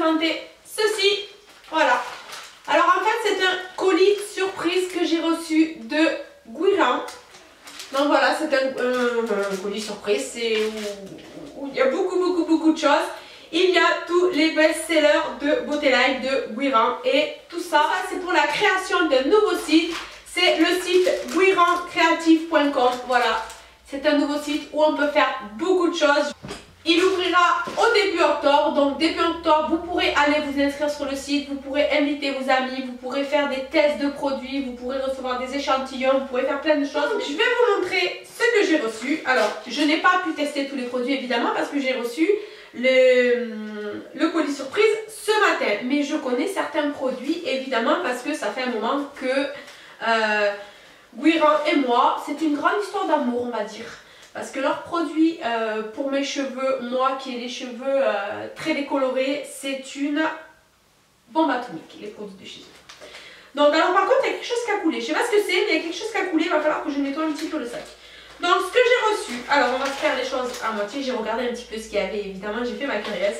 présenter ceci. Voilà. Alors en fait c'est un colis surprise que j'ai reçu de Guiran. Donc voilà, c'est un colis surprise, c'est où il y a beaucoup de choses. Il y a tous les best-sellers de Beauté Life de Guiran et tout ça, c'est pour la création d'un nouveau site. C'est le site guirancreative.com. Voilà, c'est un nouveau site où on peut faire beaucoup de choses. Il ouvrira au début octobre, donc début octobre, vous pourrez aller vous inscrire sur le site, vous pourrez inviter vos amis, vous pourrez faire des tests de produits, vous pourrez recevoir des échantillons, vous pourrez faire plein de choses. Donc je vais vous montrer ce que j'ai reçu. Alors, je n'ai pas pu tester tous les produits évidemment parce que j'ai reçu le colis surprise ce matin. Mais je connais certains produits évidemment parce que ça fait un moment que Guiran et moi, c'est une grande histoire d'amour on va dire. Parce que leurs produits pour mes cheveux, moi qui ai les cheveux très décolorés, c'est une bombe atomique, les produits de chez eux. Donc alors par contre il y a quelque chose qui a coulé, je sais pas ce que c'est, mais il y a quelque chose qui a coulé, il va falloir que je nettoie un petit peu le sac. Donc ce que j'ai reçu, alors on va faire les choses à moitié, j'ai regardé un petit peu ce qu'il y avait, évidemment j'ai fait ma caresse.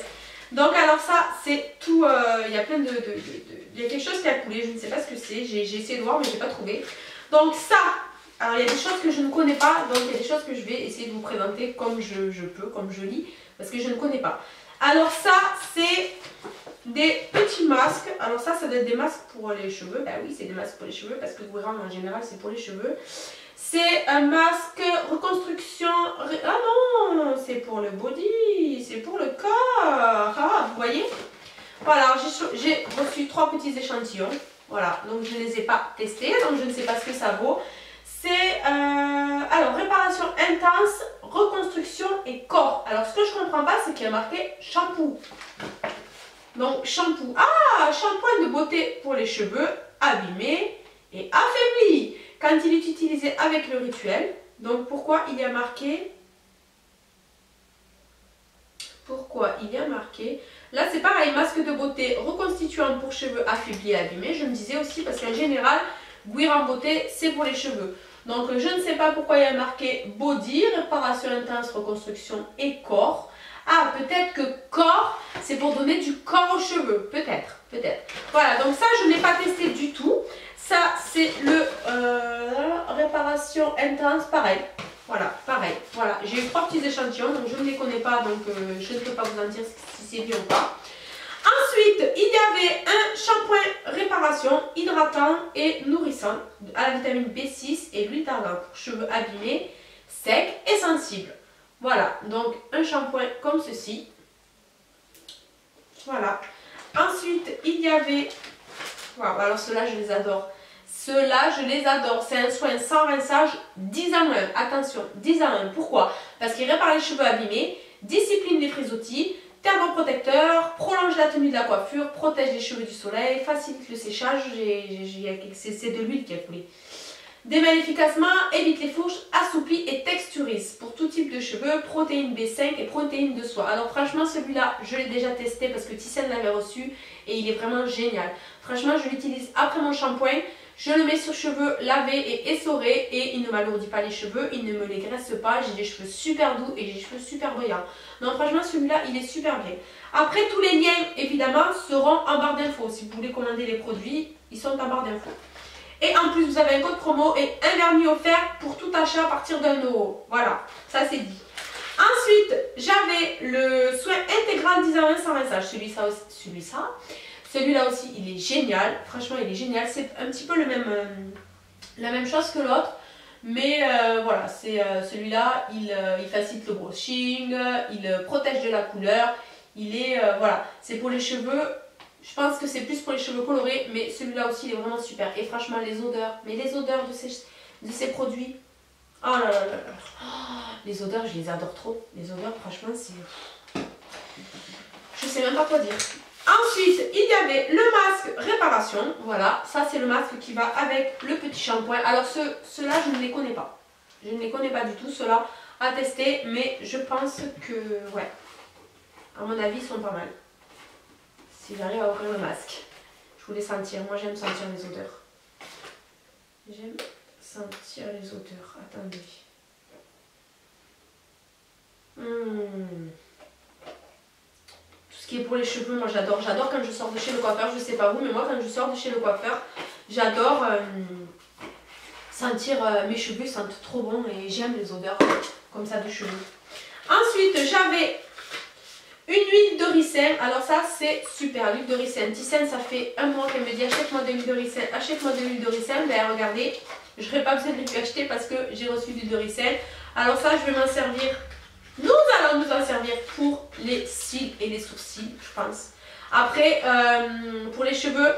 Donc alors ça c'est tout, il y a plein il y a quelque chose qui a coulé, je ne sais pas ce que c'est, j'ai essayé de voir mais je n'ai pas trouvé. Donc ça, alors il y a des choses que je ne connais pas, donc il y a des choses que je vais essayer de vous présenter comme je peux, comme je lis, parce que je ne connais pas. Alors ça c'est des petits masques, alors ça doit être des masques pour les cheveux, bah oui c'est des masques pour les cheveux parce que Guiran en général c'est pour les cheveux. C'est un masque reconstruction, ah non c'est pour le body, c'est pour le corps, ah, vous voyez. Voilà, j'ai reçu 3 petits échantillons, voilà, donc je ne les ai pas testés, donc je ne sais pas ce que ça vaut. C'est alors réparation intense, reconstruction et corps. Alors ce que je comprends pas c'est qu'il y a marqué shampoo. Donc shampoo. Ah, shampoing de beauté pour les cheveux abîmés et affaiblis quand il est utilisé avec le rituel. Donc pourquoi il y a marqué? Pourquoi il y a marqué? Là c'est pareil, masque de beauté reconstituant pour cheveux affaiblis et abîmés. Je me disais aussi parce qu'en général Guiran Beauté c'est pour les cheveux. Donc je ne sais pas pourquoi il y a marqué body, réparation intense, reconstruction et corps. Ah, peut-être que corps, c'est pour donner du corps aux cheveux. Peut-être, peut-être. Voilà, donc ça, je n'ai pas testé du tout. Ça, c'est le réparation intense, pareil. Voilà, pareil. Voilà, j'ai eu 3 petits échantillons, donc je ne les connais pas, donc je ne peux pas vous en dire si c'est bien ou pas. Ensuite, il y avait un shampoing réparation hydratant et nourrissant à la vitamine B6 et l'huile d'argan pour cheveux abîmés, secs et sensibles. Voilà, donc un shampoing comme ceci. Voilà. Ensuite, il y avait... Wow, alors ceux-là, je les adore. Ceux-là, je les adore. C'est un soin sans rinçage 10 en 1. Attention, 10 en 1. Pourquoi? Parce qu'il répare les cheveux abîmés, discipline les frisottis, thermoprotecteur, prolonge la tenue de la coiffure, protège les cheveux du soleil, facilite le séchage. C'est de l'huile qui a coulé. Démêle efficacement, évite les fourches, assouplit et texturise pour tout type de cheveux, protéines B5 et protéines de soie. Alors franchement celui-là je l'ai déjà testé parce que Tissène l'avait reçu et il est vraiment génial. Franchement je l'utilise après mon shampoing, je le mets sur cheveux lavés et essorés et il ne m'alourdit pas les cheveux, il ne me les graisse pas, j'ai des cheveux super doux et j'ai des cheveux super brillants. Donc franchement celui-là il est super bien. Après tous les liens évidemment seront en barre d'infos, si vous voulez commander les produits ils sont en barre d'infos. Et en plus, vous avez un code promo et un vernis offert pour tout achat à partir d'1 €. Voilà, ça c'est dit. Ensuite, j'avais le soin intégral 10 en 1 sans rinçage. Celui-là aussi, il est génial. Franchement, il est génial. C'est un petit peu la même chose que l'autre. Mais voilà, c'est celui-là, il facilite le brushing, il protège de la couleur. Il est, voilà, c'est pour les cheveux. Je pense que c'est plus pour les cheveux colorés, mais celui-là aussi il est vraiment super. Et franchement les odeurs, mais les odeurs de ces produits, oh là là là là, oh, les odeurs je les adore trop. Les odeurs franchement c'est... Je sais même pas quoi dire. Ensuite il y avait le masque réparation, voilà, ça c'est le masque qui va avec le petit shampoing. Alors ceux-là je ne les connais pas. Je ne les connais pas du tout, ceux-là à tester, mais je pense que, ouais, à mon avis ils sont pas mal. Si j'arrive à ouvrir le masque, je voulais sentir. Moi j'aime sentir les odeurs. J'aime sentir les odeurs. Attendez. Tout ce qui est pour les cheveux, moi j'adore. J'adore quand je sors de chez le coiffeur, je sais pas vous, mais moi quand je sors de chez le coiffeur, j'adore sentir mes cheveux, ils sentent trop bon et j'aime les odeurs comme ça de cheveux. Ensuite, j'avais une huile de ricin. Alors ça, c'est super, l'huile de ricin. Thyssen, ça fait un mois qu'elle me dit achète-moi de l'huile de ricin, achète-moi de l'huile de ricin. Ben regardez, je n'aurais pas besoin de lui acheter parce que j'ai reçu l'huile de ricin. Alors ça, je vais m'en servir. Nous allons nous en servir pour les cils et les sourcils, je pense. Après, pour les cheveux,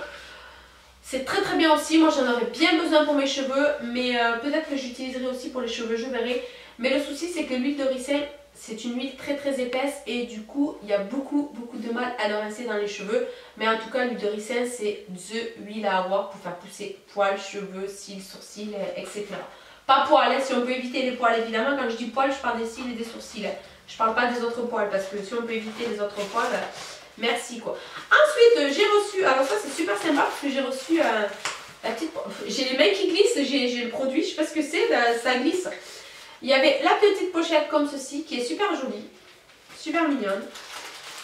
c'est très très bien aussi. Moi, j'en aurais bien besoin pour mes cheveux, mais peut-être que j'utiliserai aussi pour les cheveux, je verrai. Mais le souci, c'est que l'huile de ricin, c'est une huile très très épaisse et du coup, il y a beaucoup de mal à le rincer dans les cheveux. Mais en tout cas, l'huile de ricin, c'est the huile à avoir pour faire pousser poils, cheveux, cils, sourcils, etc. Pas poils, hein, si on peut éviter les poils, évidemment. Quand je dis poils, je parle des cils et des sourcils. Je parle pas des autres poils parce que si on peut éviter les autres poils, merci quoi. Ensuite, j'ai reçu, alors ça c'est super sympa parce que j'ai reçu la petite, j'ai les mains qui glissent, j'ai le produit, je sais pas ce que c'est, ça glisse. Il y avait la petite pochette comme ceci qui est super jolie, super mignonne.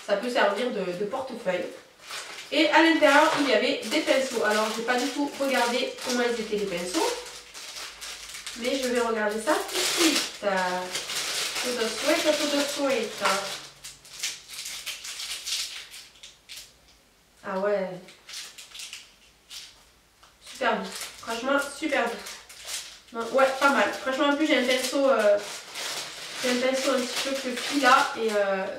Ça peut servir de portefeuille. Et à l'intérieur, il y avait des pinceaux. Alors, je n'ai pas du tout regardé comment ils étaient les pinceaux. Mais je vais regarder ça tout de suite. Tout de suite. Ah ouais. Super doux. Franchement, super doux. Donc, ouais, pas mal. Franchement, en plus, j'ai un pinceau un petit peu fluffy là. Et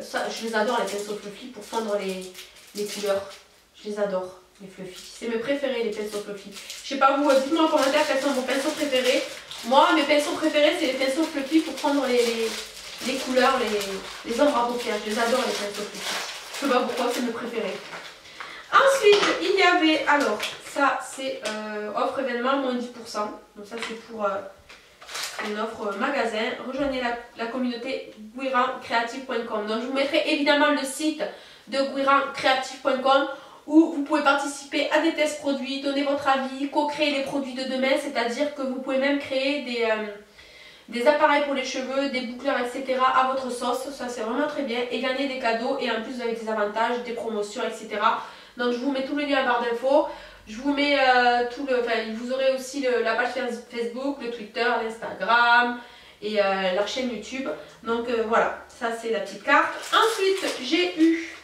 ça, je les adore, les pinceaux fluffy pour fondre les couleurs. Je les adore, les fluffy. C'est mes préférés, les pinceaux fluffy. Je sais pas vous, dites-moi en commentaire quels sont vos pinceaux préférés. Moi, mes pinceaux préférés, c'est les pinceaux fluffy pour prendre les couleurs, les ombres à paupières. Je les adore, les pinceaux fluffy. Je sais pas pourquoi, c'est mes préférés. Ensuite, il y avait, alors, ça c'est offre événement, moins 10%. Donc ça c'est pour une offre magasin. Rejoignez la communauté guirancreative.com. Donc je vous mettrai évidemment le site de guirancreative.com où vous pouvez participer à des tests produits, donner votre avis, co-créer les produits de demain, c'est-à-dire que vous pouvez même créer des appareils pour les cheveux, des boucleurs, etc. à votre sauce. Ça c'est vraiment très bien. Et gagner des cadeaux et en plus vous avez des avantages, des promotions, etc. Donc je vous mets tous les liens en barre d'infos. Je vous mets vous aurez aussi la page Facebook, le Twitter, l'Instagram et leur chaîne YouTube. Donc voilà, ça c'est la petite carte. Ensuite, j'ai eu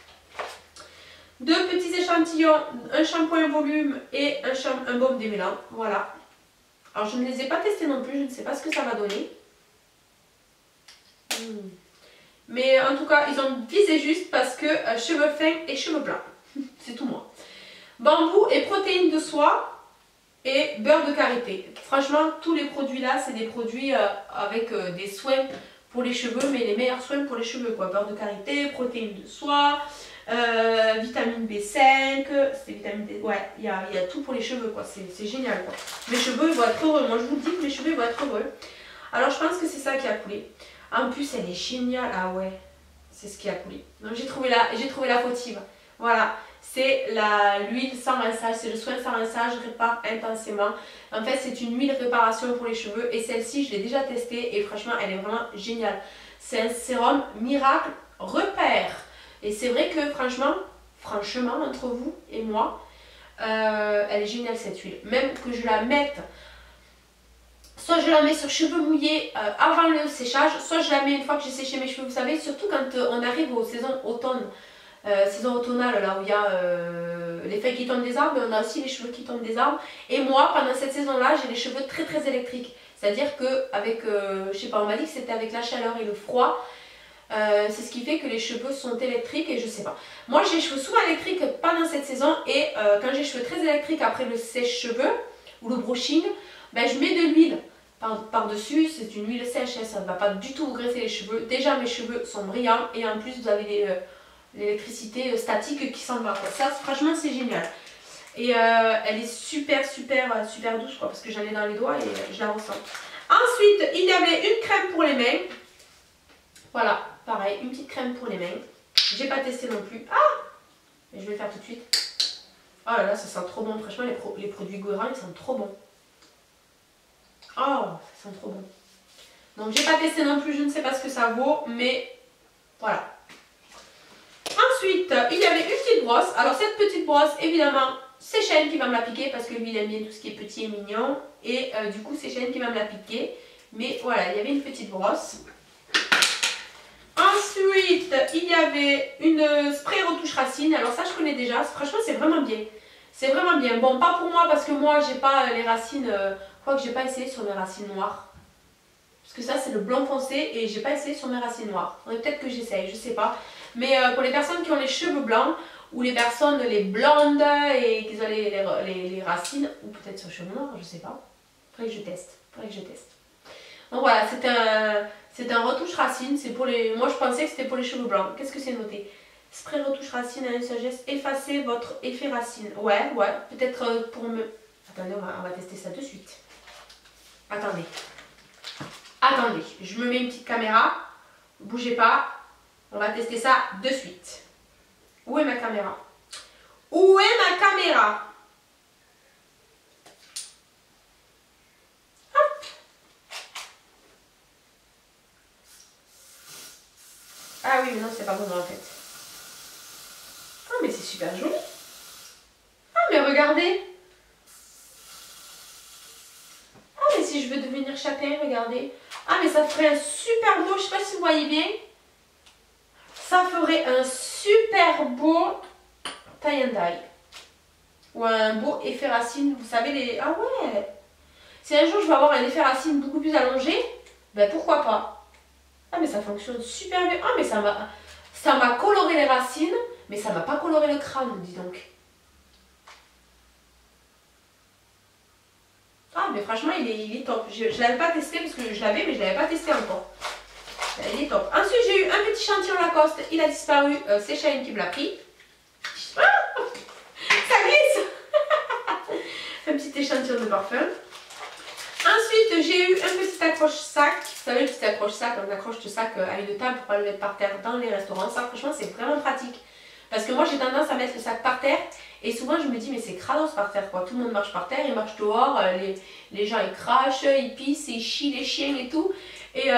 deux petits échantillons, un shampoing volume et un baume démêlant. Voilà. Alors je ne les ai pas testés non plus, je ne sais pas ce que ça va donner. Mais en tout cas, ils ont visé juste parce que cheveux fins et cheveux blancs. C'est tout moi. Bambou et protéines de soie et beurre de karité. Franchement, tous les produits là, c'est des produits avec des soins pour les cheveux, mais les meilleurs soins pour les cheveux quoi. Beurre de karité, protéines de soie, vitamine B5, c'est vitamine D. Ouais, il y a tout pour les cheveux quoi. C'est génial quoi. Mes cheveux vont être heureux. Moi je vous le dis que mes cheveux vont être heureux. Alors je pense que c'est ça qui a coulé. En plus, elle est géniale. Ah ouais, c'est ce qui a coulé. Donc j'ai trouvé la fautive. Voilà. C'est l'huile sans rinçage, c'est le soin sans rinçage, répare intensément. En fait, c'est une huile réparation pour les cheveux et celle-ci, je l'ai déjà testée et franchement, elle est vraiment géniale. C'est un sérum miracle repère. Et c'est vrai que franchement, entre vous et moi, elle est géniale cette huile. Même que je la mette, soit je la mets sur cheveux mouillés avant le séchage, soit je la mets une fois que j'ai séché mes cheveux. Vous savez, surtout quand on arrive aux saisons automne. Saison automnale là où il y a les feuilles qui tombent des arbres, mais on a aussi les cheveux qui tombent des arbres. Et moi pendant cette saison là j'ai les cheveux très très électriques, c'est à dire que avec je sais pas, on m'a dit que c'était avec la chaleur et le froid, c'est ce qui fait que les cheveux sont électriques et je sais pas. Moi j'ai les cheveux souvent électriques pendant cette saison et quand j'ai les cheveux très électriques après le sèche-cheveux ou le brushing, ben, je mets de l'huile par dessus. C'est une huile sèche, ça ne va pas du tout vous graisser les cheveux. Déjà mes cheveux sont brillants et en plus vous avez l'électricité statique qui s'en va. Ça franchement c'est génial. Et elle est super douce quoi, parce que j'en ai dans les doigts et je la ressens. Ensuite il y avait une crème pour les mains. Voilà, pareil, une petite crème pour les mains. J'ai pas testé non plus. Ah, mais je vais le faire tout de suite. Oh là là, ça sent trop bon. Franchement les produits Guérin ils sentent trop bon. Oh, ça sent trop bon. Donc j'ai pas testé non plus, je ne sais pas ce que ça vaut, mais voilà. Ensuite, il y brosse. Alors cette petite brosse, évidemment, c'est Shane qui va me la piquer parce que lui il aime bien tout ce qui est petit et mignon. Et du coup c'est Shane qui va me la piquer. Mais voilà, il y avait une petite brosse. Ensuite, il y avait une spray retouche racine. Alors ça je connais déjà, franchement c'est vraiment bien. C'est vraiment bien. Bon, pas pour moi parce que moi j'ai pas les racines, je crois que j'ai pas essayé sur mes racines noires. Parce que ça c'est le blanc foncé et j'ai pas essayé sur mes racines noires. Peut-être que j'essaye, je sais pas. Mais pour les personnes qui ont les cheveux blancs ou les personnes les blondes et qui ont les racines, ou peut-être sur les cheveux noirs, je sais pas. Faudrait que je teste. Donc voilà, c'est un retouche racine. C'est pour les. Moi je pensais que c'était pour les cheveux blancs. Qu'est-ce que c'est noté? Spray retouche racine à une sagesse, effacez votre effet racine. Ouais, peut-être pour me... Attendez, on va tester ça de suite. Attendez, je me mets une petite caméra. Bougez pas. On va tester ça de suite. Où est ma caméra? Hop. Ah oui, mais non, c'est pas bon en fait. Ah, mais c'est super joli. Ah, mais regardez. Ah, mais si je veux devenir châtain, regardez. Ah, mais ça ferait un super beau, je sais pas si vous voyez bien. Ça ferait un super beau tie and dye. Ou un beau effet racine. Vous savez, les... Ah ouais. Si un jour je vais avoir un effet racine beaucoup plus allongé, ben pourquoi pas. Ah, mais ça fonctionne super bien. Ah, mais ça m'a coloré les racines, mais ça m'a pas coloré le crâne, dis donc. Ah, mais franchement, il est top. Je l'avais pas testé parce que je l'avais, mais je l'avais pas testé encore. Il est top. Ensuite, j'ai eu un petit échantillon Lacoste. Il a disparu. C'est Shane qui me l'a pris. Ah, ça glisse. Un petit échantillon de parfum. Ensuite, j'ai eu un petit accroche-sac. Vous savez, le petit accroche-sac, on accroche le sac à une table pour pas le mettre par terre dans les restaurants. Ça, franchement, c'est vraiment pratique. Parce que moi, j'ai tendance à mettre le sac par terre. Et souvent, je me dis, mais c'est crados par terre, quoi. Tout le monde marche par terre, ils marchent dehors. Les gens, ils crachent, ils pissent, ils chient les chiens et tout. Et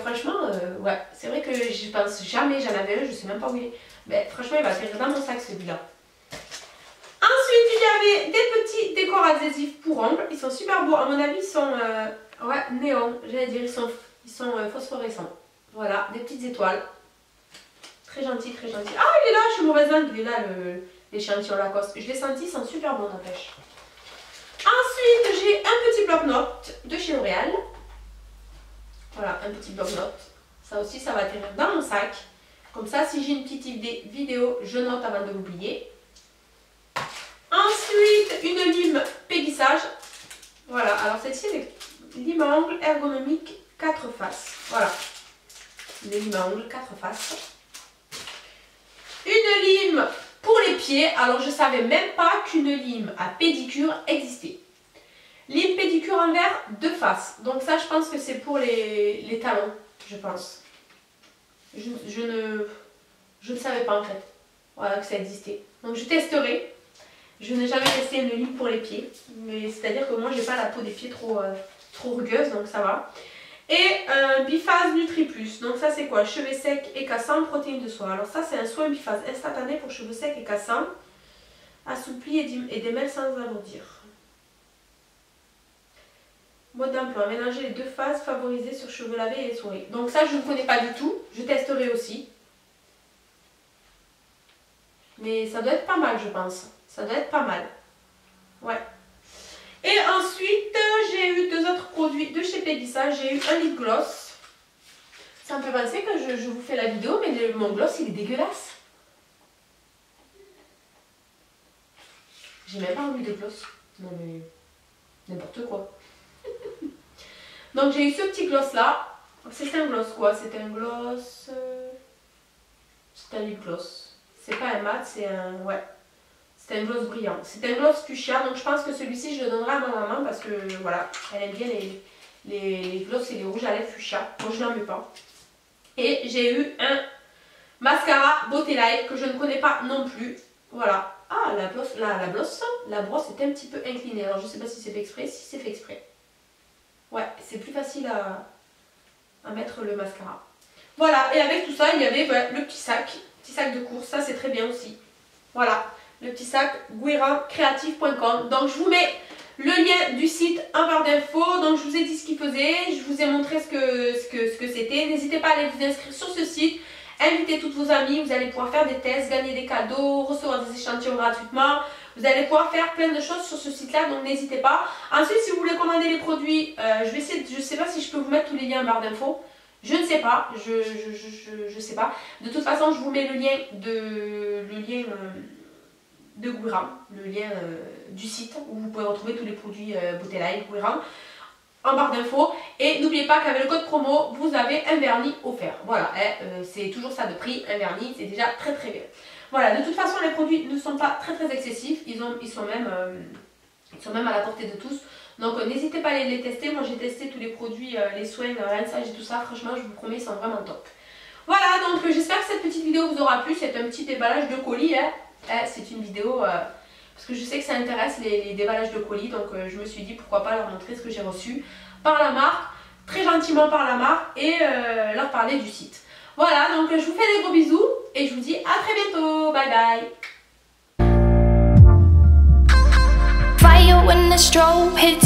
franchement, ouais, c'est vrai que je pense jamais, j'en avais un, je sais même pas où il est. Mais franchement, il va atterrir dans mon sac celui-là. Ensuite, il y avait des petits décors adhésifs pour ongles. Ils sont super beaux. À mon avis, ils sont ouais, néon, j'allais dire, ils sont phosphorescents. Voilà, des petites étoiles. Très gentil, très gentil. Ah, il est là, je suis mauvaise langue, il est là, l'échantillon Lacoste. Je l'ai senti, ils sont super bons, n'empêche. Ensuite, j'ai un petit bloc-notes de chez L'Oréal. Voilà, un petit bloc-notes. Ça aussi, ça va atterrir dans mon sac. Comme ça, si j'ai une petite idée vidéo, je note avant de l'oublier. Ensuite, une lime péguissage. Voilà, alors celle-ci, c'est lime à ongles ergonomique 4 faces. Voilà, une lime à ongles 4 faces. Une lime pour les pieds. Alors, je ne savais même pas qu'une lime à pédicure existait. Lime pédicure en verre, 2 faces. Donc ça, je pense que c'est pour les talons, je pense. Je ne savais pas en fait, voilà, que ça existait. Donc je testerai. Je n'ai jamais testé une lime pour les pieds. Mais c'est-à-dire que moi, j'ai pas la peau des pieds trop rugueuse, donc ça va. Et biphase Nutri Plus. Donc ça, c'est quoi? Cheveux secs et cassants, protéines de soie. Alors ça, c'est un soin biphase instantané pour cheveux secs et cassants. Assoupli et démêle sans alourdir. Mode d'emploi, mélanger les 2 phases, favoriser sur cheveux lavés et souris. Donc ça, je ne connais pas du tout. Je testerai aussi. Mais ça doit être pas mal, je pense. Ça doit être pas mal. Ouais. Et ensuite, j'ai eu 2 autres produits de chez Péguissage. J'ai eu un lip gloss. Ça me fait penser que je vous fais la vidéo, mais mon gloss, il est dégueulasse. J'ai même pas envie de gloss. Non mais, n'importe quoi. Donc j'ai eu ce petit gloss là. C'est un gloss quoi? C'est un gloss... c'est un lip gloss. C'est pas un mat, c'est un... ouais. C'est un gloss brillant. C'est un gloss fuchsia. Donc je pense que celui-ci je le donnerai à ma maman parce que voilà, elle aime bien les gloss et les rouges à lèvres fuchsia. Moi je n'en mets pas. Et j'ai eu un mascara Beauté Light que je ne connais pas non plus. Voilà. Ah, la brosse est un petit peu inclinée. Alors je sais pas si c'est fait exprès. Si c'est fait exprès. Ouais, c'est plus facile à mettre le mascara. Voilà, et avec tout ça, il y avait le petit sac sac de course, ça c'est très bien aussi. Voilà, le petit sac guirancreative.com. Donc je vous mets le lien du site en barre d'infos. Donc je vous ai dit ce qu'il faisait, je vous ai montré ce que c'était. N'hésitez pas à aller vous inscrire sur ce site. Invitez toutes vos amies, vous allez pouvoir faire des tests, gagner des cadeaux, recevoir des échantillons gratuitement. Vous allez pouvoir faire plein de choses sur ce site-là, donc n'hésitez pas. Ensuite, si vous voulez commander les produits, je vais essayer, je ne sais pas si je peux vous mettre tous les liens en barre d'infos. Je ne sais pas, je sais pas. De toute façon, je vous mets le lien de Guirand, le lien du site où vous pouvez retrouver tous les produits Beauté Life Guirand en barre d'infos. Et n'oubliez pas qu'avec le code promo, vous avez un vernis offert. Voilà, c'est toujours ça de prix, un vernis, c'est déjà très très bien. Voilà, de toute façon, les produits ne sont pas très excessifs, ils sont même à la portée de tous. Donc n'hésitez pas à les tester. Moi j'ai testé tous les produits, les soins, le rinçage et tout ça. Franchement, je vous promets, ils sont vraiment top. Voilà, donc j'espère que cette petite vidéo vous aura plu. C'est un petit déballage de colis. C'est une vidéo, parce que je sais que ça intéresse les déballages de colis. Donc je me suis dit pourquoi pas leur montrer ce que j'ai reçu par la marque, très gentiment par la marque, et leur parler du site. Voilà, donc je vous fais des gros bisous et je vous dis à très bientôt. Bye bye. When the strobe hits